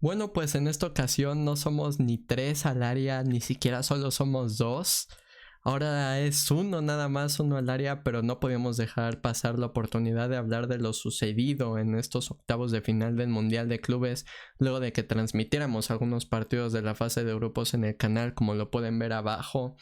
Bueno, pues en esta ocasión no somos ni tres al área, ni siquiera solo somos dos. Ahora es uno nada más, uno al área, pero no podíamos dejar pasar la oportunidad de hablar de lo sucedido en estos octavos de final del Mundial de Clubes, luego de que transmitiéramos algunos partidos de la fase de grupos en el canal, como lo pueden ver abajo.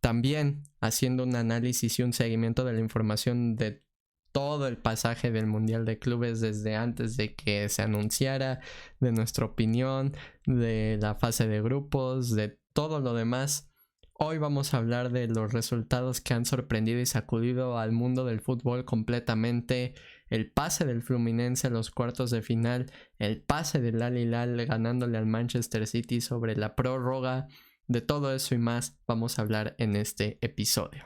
También haciendo un análisis y un seguimiento de la información de todo el pasaje del Mundial de Clubes desde antes de que se anunciara, de nuestra opinión, de la fase de grupos, de todo lo demás. Hoy vamos a hablar de los resultados que han sorprendido y sacudido al mundo del fútbol completamente. El pase del Fluminense a los cuartos de final, el pase del Al Hilal ganándole al Manchester City sobre la prórroga. De todo eso y más vamos a hablar en este episodio.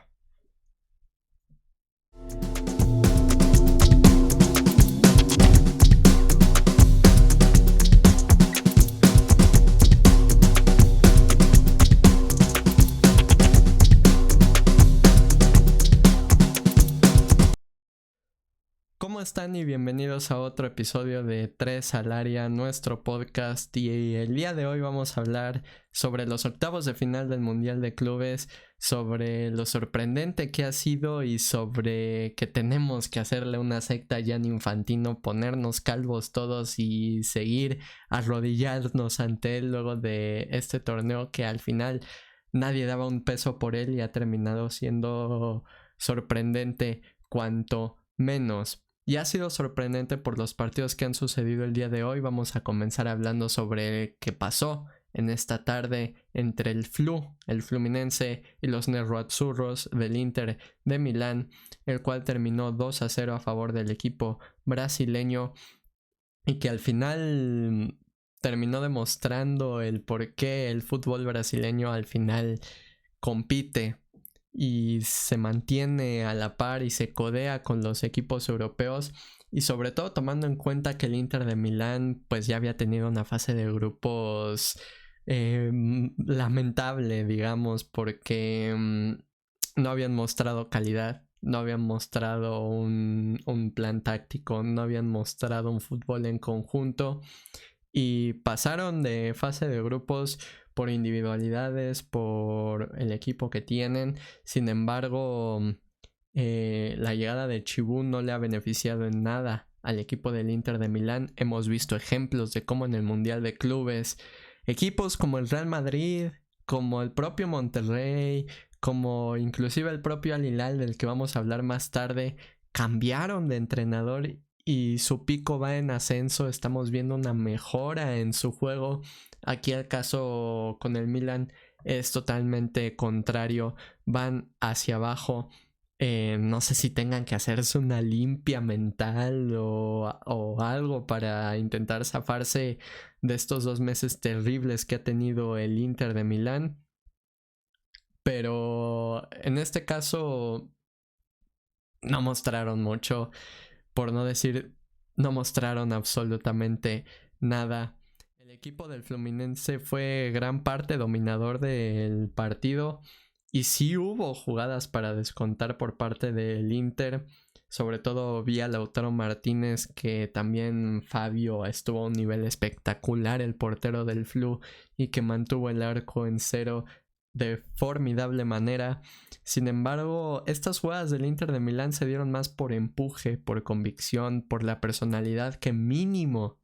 ¿Cómo están y bienvenidos a otro episodio de 3 al área, nuestro podcast? Y el día de hoy vamos a hablar sobre los octavos de final del Mundial de Clubes, sobre lo sorprendente que ha sido y sobre que tenemos que hacerle una secta a Gianni Infantino, ponernos calvos todos y seguir arrodillarnos ante él luego de este torneo que al final nadie daba un peso por él y ha terminado siendo sorprendente cuanto menos. Y ha sido sorprendente por los partidos que han sucedido el día de hoy. Vamos a comenzar hablando sobre qué pasó en esta tarde entre el Fluminense y los Nerazzurros del Inter de Milán, el cual terminó 2-0 a favor del equipo brasileño y que al final terminó demostrando el por qué el fútbol brasileño al final compite y se mantiene a la par y se codea con los equipos europeos, y sobre todo tomando en cuenta que el Inter de Milán pues ya había tenido una fase de grupos lamentable, digamos, porque no habían mostrado calidad, no habían mostrado un plan táctico, no habían mostrado un fútbol en conjunto y pasaron de fase de grupos por individualidades, por el equipo que tienen. Sin embargo, la llegada de Chibú no le ha beneficiado en nada al equipo del Inter de Milán. Hemos visto ejemplos de cómo en el Mundial de Clubes equipos como el Real Madrid, como el propio Monterrey, como inclusive el propio Al Hilal, del que vamos a hablar más tarde, cambiaron de entrenador y su pico va en ascenso. Estamos viendo una mejora en su juego. Aquí el caso con el Milan es totalmente contrario, van hacia abajo. No sé si tengan que hacerse una limpia mental o algo para intentar zafarse de estos 2 meses terribles que ha tenido el Inter de Milán, pero en este caso no mostraron mucho, por no decir no mostraron absolutamente nada. El equipo del Fluminense fue gran parte dominador del partido y sí hubo jugadas para descontar por parte del Inter, sobre todo vía Lautaro Martínez, que también Fabio estuvo a un nivel espectacular, el portero del Flu, y que mantuvo el arco en cero de formidable manera. Sin embargo, estas jugadas del Inter de Milán se dieron más por empuje, por convicción, por la personalidad que mínimo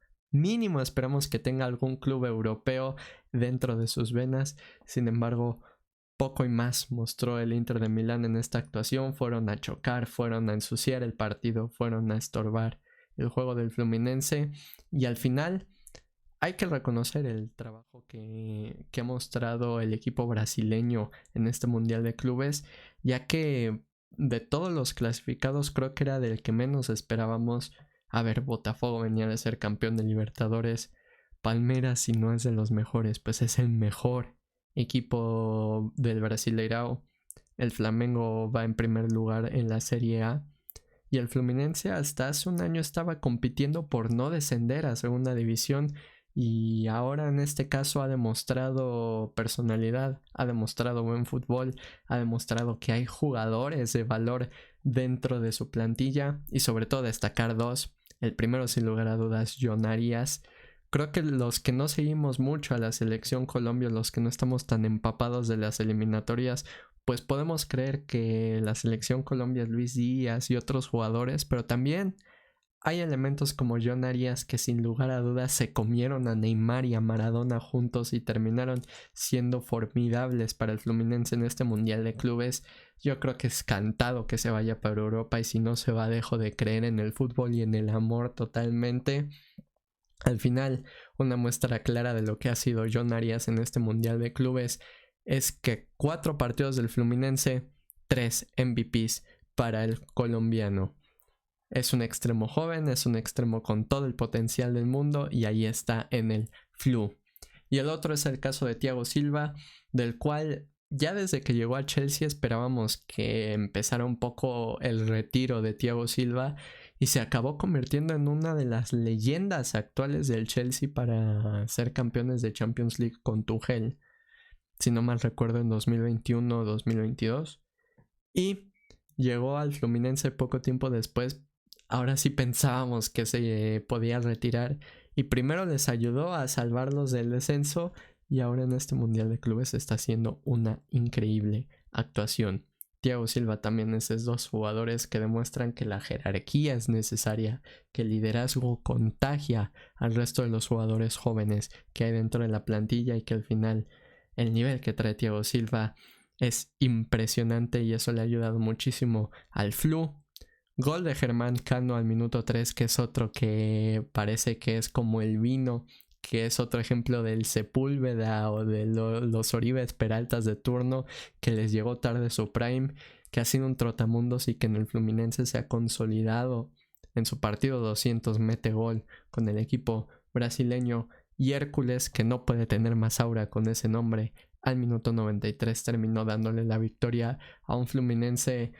esperamos que tenga algún club europeo dentro de sus venas. Sin embargo, poco y más mostró el Inter de Milán en esta actuación. Fueron a chocar, fueron a ensuciar el partido, fueron a estorbar el juego del Fluminense, y al final hay que reconocer el trabajo que ha mostrado el equipo brasileño en este Mundial de Clubes, ya que de todos los clasificados creo que era del que menos esperábamos. A ver, Botafogo venía de ser campeón de Libertadores. Palmeiras, si no es de los mejores, pues es el mejor equipo del Brasileirao. El Flamengo va en primer lugar en la Serie A. Y el Fluminense hasta hace un año estaba compitiendo por no descender a segunda división. Y ahora en este caso ha demostrado personalidad, ha demostrado buen fútbol, ha demostrado que hay jugadores de valor dentro de su plantilla, y sobre todo destacar dos. El primero, sin lugar a dudas, John Arias, creo que los que no seguimos mucho a la selección Colombia, los que no estamos tan empapados de las eliminatorias, pues podemos creer que la selección Colombia es Luis Díaz y otros jugadores, pero también hay elementos como John Arias que sin lugar a dudas se comieron a Neymar y a Maradona juntos y terminaron siendo formidables para el Fluminense en este Mundial de Clubes. Yo creo que es cantado que se vaya para Europa, y si no se va, dejo de creer en el fútbol y en el amor totalmente. Al final, una muestra clara de lo que ha sido John Arias en este Mundial de Clubes es que 4 partidos del Fluminense, 3 MVPs para el colombiano. Es un extremo joven, es un extremo con todo el potencial del mundo, y ahí está en el Flu. Y el otro es el caso de Thiago Silva, del cual ya desde que llegó a Chelsea esperábamos que empezara un poco el retiro de Thiago Silva, y se acabó convirtiendo en una de las leyendas actuales del Chelsea para ser campeones de Champions League con Tuchel, si no mal recuerdo en 2021 o 2022. Y llegó al Fluminense poco tiempo después. Ahora sí pensábamos que se podía retirar, y primero les ayudó a salvarlos del descenso, y ahora en este Mundial de Clubes está haciendo una increíble actuación. Thiago Silva también es esos dos jugadores que demuestran que la jerarquía es necesaria, que el liderazgo contagia al resto de los jugadores jóvenes que hay dentro de la plantilla, y que al final el nivel que trae Thiago Silva es impresionante, y eso le ha ayudado muchísimo al Flu. Gol de Germán Cano al minuto 3, que es otro que parece que es como el vino, que es otro ejemplo del Sepúlveda o de los Oribes Peraltas de turno, que les llegó tarde su prime, que ha sido un trotamundos y que en el Fluminense se ha consolidado. En su partido 200 mete gol con el equipo brasileño, y Hércules, que no puede tener más aura con ese nombre, al minuto 93 terminó dándole la victoria a un Fluminense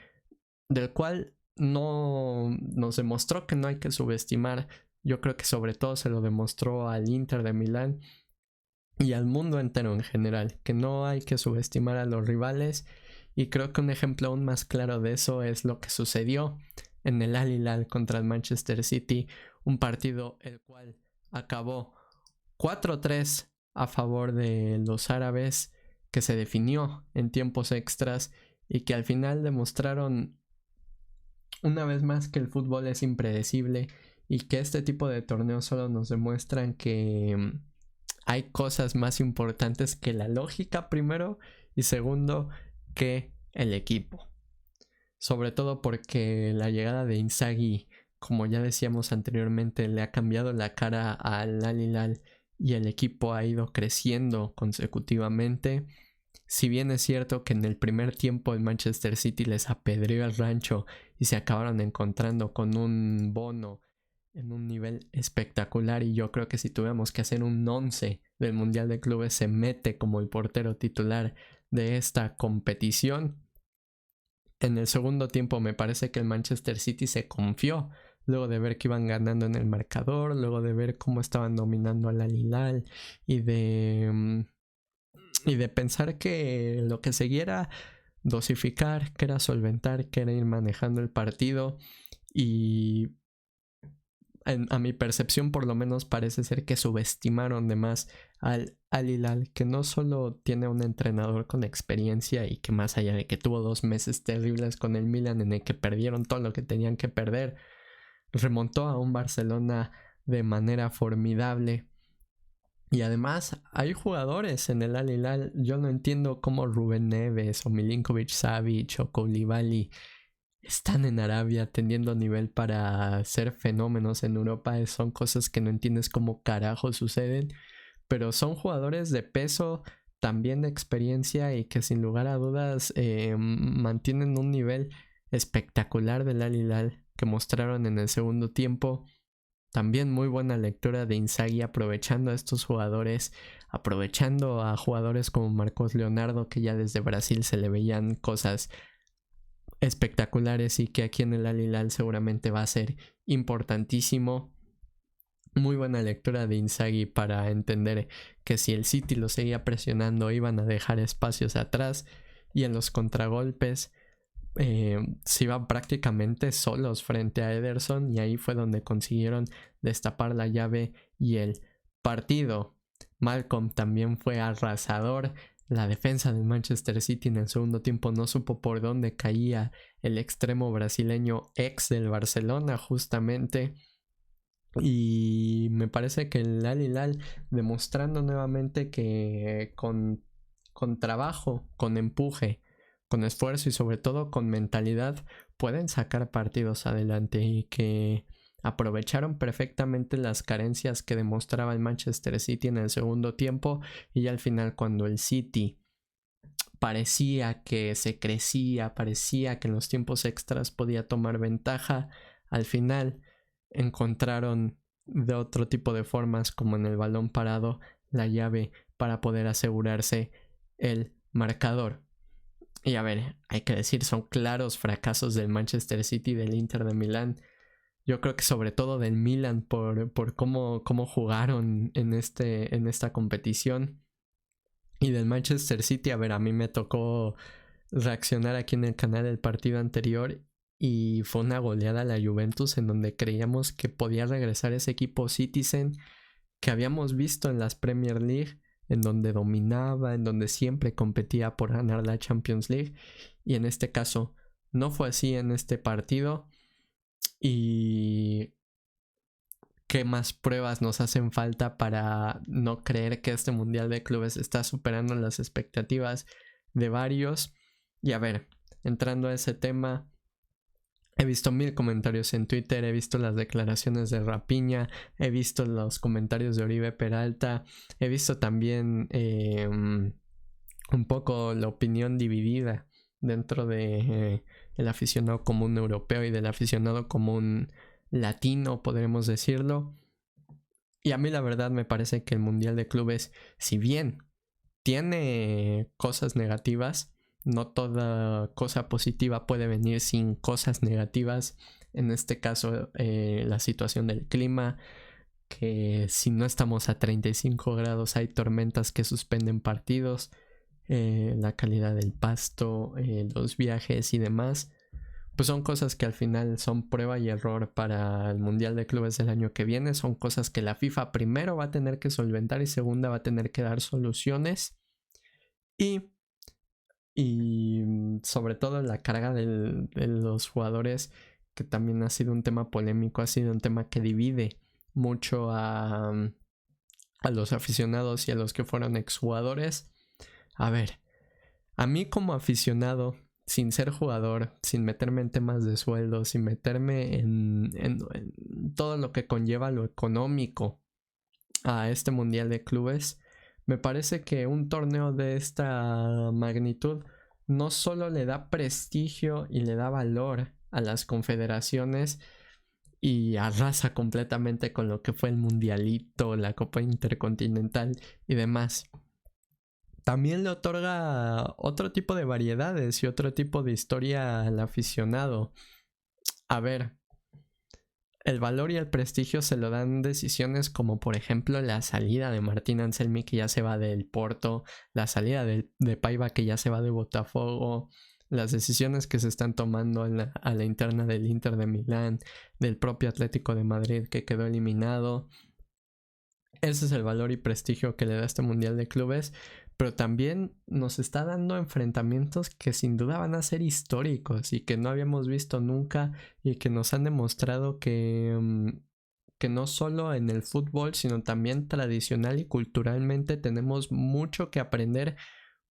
del cual no nos demostró que no hay que subestimar. Yo creo que sobre todo se lo demostró al Inter de Milán y al mundo entero en general, que no hay que subestimar a los rivales. Y creo que un ejemplo aún más claro de eso es lo que sucedió en el Al Hilal contra el Manchester City, un partido el cual acabó 4-3 a favor de los árabes, que se definió en tiempos extras y que al final demostraron una vez más que el fútbol es impredecible, y que este tipo de torneos solo nos demuestran que hay cosas más importantes que la lógica primero, y segundo que el equipo. Sobre todo porque la llegada de Inzaghi, como ya decíamos anteriormente, le ha cambiado la cara al Al Hilal, y el equipo ha ido creciendo consecutivamente. Si bien es cierto que en el primer tiempo el Manchester City les apedreó el rancho y se acabaron encontrando con un Bono en un nivel espectacular, y yo creo que si tuviéramos que hacer un 11 del Mundial de Clubes se mete como el portero titular de esta competición. En el segundo tiempo me parece que el Manchester City se confió luego de ver que iban ganando en el marcador, luego de ver cómo estaban dominando al Al Hilal, y de pensar que lo que seguía era dosificar, que era solventar, que era ir manejando el partido. Y a mi percepción por lo menos parece ser que subestimaron de más al Al Hilal, que no solo tiene un entrenador con experiencia y que más allá de que tuvo 2 meses terribles con el Milan en el que perdieron todo lo que tenían que perder, remontó a un Barcelona de manera formidable. Y además hay jugadores en el Al Hilal. Yo no entiendo cómo Rubén Neves o Milinkovic Savic o Koulibaly están en Arabia teniendo nivel para ser fenómenos en Europa. Son cosas que no entiendes cómo carajo suceden, pero son jugadores de peso, también de experiencia, y que sin lugar a dudas mantienen un nivel espectacular del Al Hilal que mostraron en el segundo tiempo. También muy buena lectura de Inzaghi aprovechando a estos jugadores, aprovechando a jugadores como Marcos Leonardo, que ya desde Brasil se le veían cosas espectaculares y que aquí en el Al Hilal seguramente va a ser importantísimo. Muy buena lectura de Inzaghi para entender que si el City lo seguía presionando iban a dejar espacios atrás, y en los contragolpes se iban prácticamente solos frente a Ederson, y ahí fue donde consiguieron destapar la llave y el partido. Malcolm también fue arrasador. La defensa del Manchester City en el segundo tiempo no supo por dónde caía el extremo brasileño ex del Barcelona justamente. Y me parece que el Al Hilal demostrando nuevamente que con trabajo, con empuje, con esfuerzo y sobre todo con mentalidad pueden sacar partidos adelante, y que aprovecharon perfectamente las carencias que demostraba el Manchester City en el segundo tiempo, y al final cuando el City parecía que se crecía, parecía que en los tiempos extras podía tomar ventaja, al final encontraron de otro tipo de formas, como en el balón parado, la llave para poder asegurarse el marcador. Y a ver, hay que decir, son claros fracasos del Manchester City y del Inter de Milán. Yo creo que sobre todo del Milan por cómo jugaron en esta competición. Y del Manchester City, a ver, a mí me tocó reaccionar aquí en el canal del partido anterior y fue una goleada a la Juventus, en donde creíamos que podía regresar ese equipo Citizen que habíamos visto en las Premier League, en donde dominaba, en donde siempre competía por ganar la Champions League, y en este caso no fue así en este partido. Y qué más pruebas nos hacen falta para no creer que este Mundial de Clubes está superando las expectativas de varios. Y a ver, entrando a ese tema, he visto 1000 comentarios en Twitter, he visto las declaraciones de Rapiña, he visto los comentarios de Oribe Peralta, he visto también un poco la opinión dividida dentro de el aficionado común europeo y del aficionado común latino, podremos decirlo. Y a mí la verdad me parece que el Mundial de Clubes, si bien tiene cosas negativas, no toda cosa positiva puede venir sin cosas negativas. En este caso, la situación del clima, que si no estamos a 35 grados hay tormentas que suspenden partidos, la calidad del pasto, los viajes y demás, pues son cosas que al final son prueba y error para el Mundial de Clubes del año que viene. Son cosas que la FIFA primero va a tener que solventar y segunda va a tener que dar soluciones. Y sobre todo la carga de los jugadores, que también ha sido un tema polémico, ha sido un tema que divide mucho a los aficionados y a los que fueron exjugadores. A ver, a mí como aficionado, sin ser jugador, sin meterme en temas de sueldo, sin meterme en todo lo que conlleva lo económico a este Mundial de Clubes, me parece que un torneo de esta magnitud no solo le da prestigio y le da valor a las confederaciones y arrasa completamente con lo que fue el Mundialito, la Copa Intercontinental y demás, también le otorga otro tipo de variedades y otro tipo de historia al aficionado. A ver, el valor y el prestigio se lo dan decisiones como por ejemplo la salida de Martín Anselmi, que ya se va del Porto, la salida de Paiva, que ya se va de Botafogo, las decisiones que se están tomando a la interna del Inter de Milán, del propio Atlético de Madrid que quedó eliminado. Ese es el valor y prestigio que le da este Mundial de Clubes, pero también nos está dando enfrentamientos que sin duda van a ser históricos y que no habíamos visto nunca, y que nos han demostrado que no solo en el fútbol, sino también tradicional y culturalmente tenemos mucho que aprender,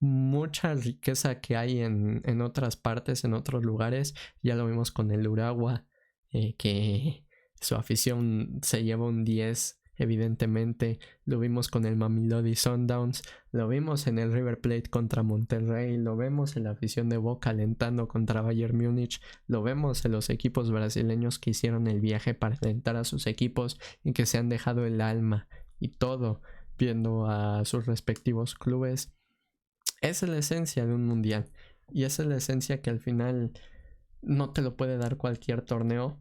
mucha riqueza que hay en otras partes, en otros lugares. Ya lo vimos con el Urawa, que su afición se lleva un 10. Evidentemente, lo vimos con el Mamelodi Sundowns, lo vimos en el River Plate contra Monterrey, lo vemos en la afición de Boca alentando contra Bayern Múnich, lo vemos en los equipos brasileños que hicieron el viaje para alentar a sus equipos y que se han dejado el alma y todo viendo a sus respectivos clubes. Esa es la esencia de un mundial, y esa es la esencia que al final no te lo puede dar cualquier torneo.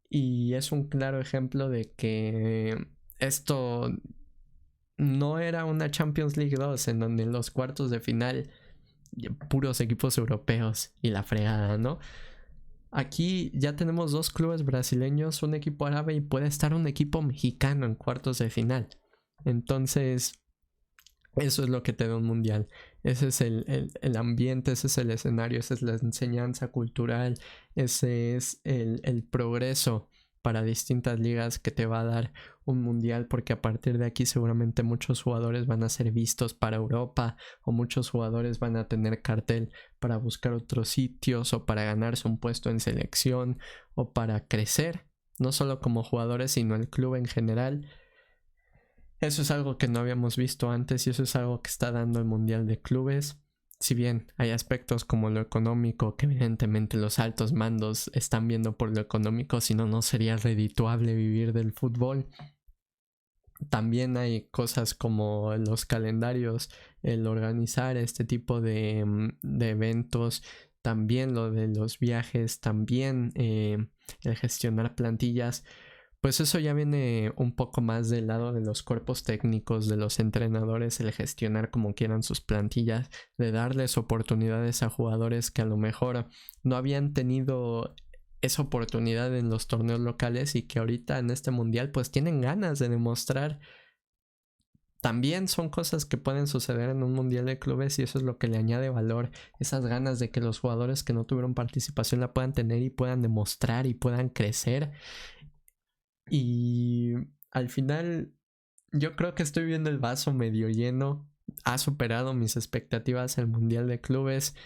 Y es un claro ejemplo de que esto no era una Champions League 2 en donde en los cuartos de final puros equipos europeos y la fregada, ¿no? Aquí ya tenemos 2 clubes brasileños, un equipo árabe y puede estar un equipo mexicano en cuartos de final. Entonces, eso es lo que te da un mundial. Ese es el ambiente, ese es el escenario, esa es la enseñanza cultural, ese es el progreso para distintas ligas que te va a dar un mundial, porque a partir de aquí seguramente muchos jugadores van a ser vistos para Europa, o muchos jugadores van a tener cartel para buscar otros sitios, o para ganarse un puesto en selección, o para crecer, no solo como jugadores, sino el club en general. Eso es algo que no habíamos visto antes y eso es algo que está dando el Mundial de Clubes. Si bien hay aspectos como lo económico, que evidentemente los altos mandos están viendo por lo económico, si no, no sería redituable vivir del fútbol. También hay cosas como los calendarios, el organizar este tipo de eventos, también lo de los viajes, también el gestionar plantillas. Pues eso ya viene un poco más del lado de los cuerpos técnicos, de los entrenadores, el gestionar como quieran sus plantillas, de darles oportunidades a jugadores que a lo mejor no habían tenido esa oportunidad en los torneos locales y que ahorita en este mundial pues tienen ganas de demostrar. También son cosas que pueden suceder en un mundial de clubes y eso es lo que le añade valor, esas ganas de que los jugadores que no tuvieron participación la puedan tener y puedan demostrar y puedan crecer. Y al final yo creo que estoy viendo el vaso medio lleno. Ha superado mis expectativas el Mundial de Clubes.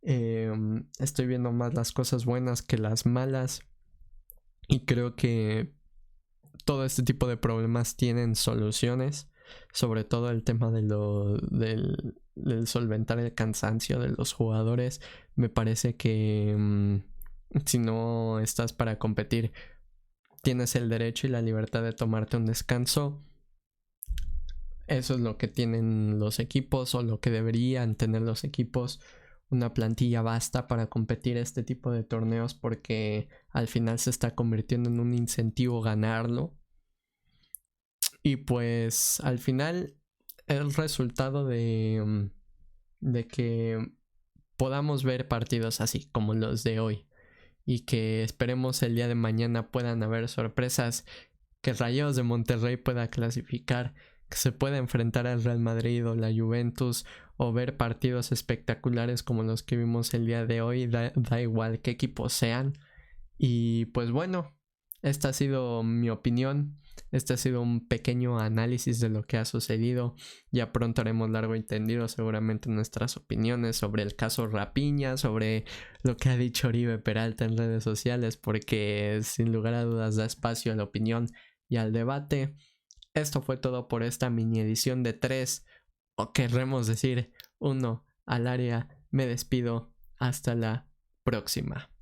Estoy viendo más las cosas buenas que las malas. Y creo que todo este tipo de problemas tienen soluciones. Sobre todo el tema de del solventar el cansancio de los jugadores. Me parece que si no estás para competir, tienes el derecho y la libertad de tomarte un descanso. Eso es lo que tienen los equipos o lo que deberían tener los equipos. Una plantilla basta para competir este tipo de torneos porque al final se está convirtiendo en un incentivo ganarlo. Y pues al final el resultado de que podamos ver partidos así como los de hoy y que esperemos el día de mañana puedan haber sorpresas, que Rayados de Monterrey pueda clasificar, que se pueda enfrentar al Real Madrid o la Juventus o ver partidos espectaculares como los que vimos el día de hoy, da igual qué equipos sean. Y pues bueno, esta ha sido mi opinión. Este ha sido un pequeño análisis de lo que ha sucedido. Ya pronto haremos largo y tendido seguramente nuestras opiniones sobre el caso Rapiña, sobre lo que ha dicho Oribe Peralta en redes sociales, porque sin lugar a dudas da espacio a la opinión y al debate. Esto fue todo por esta mini edición de 3, o querremos decir 1 al área. Me despido. Hasta la próxima.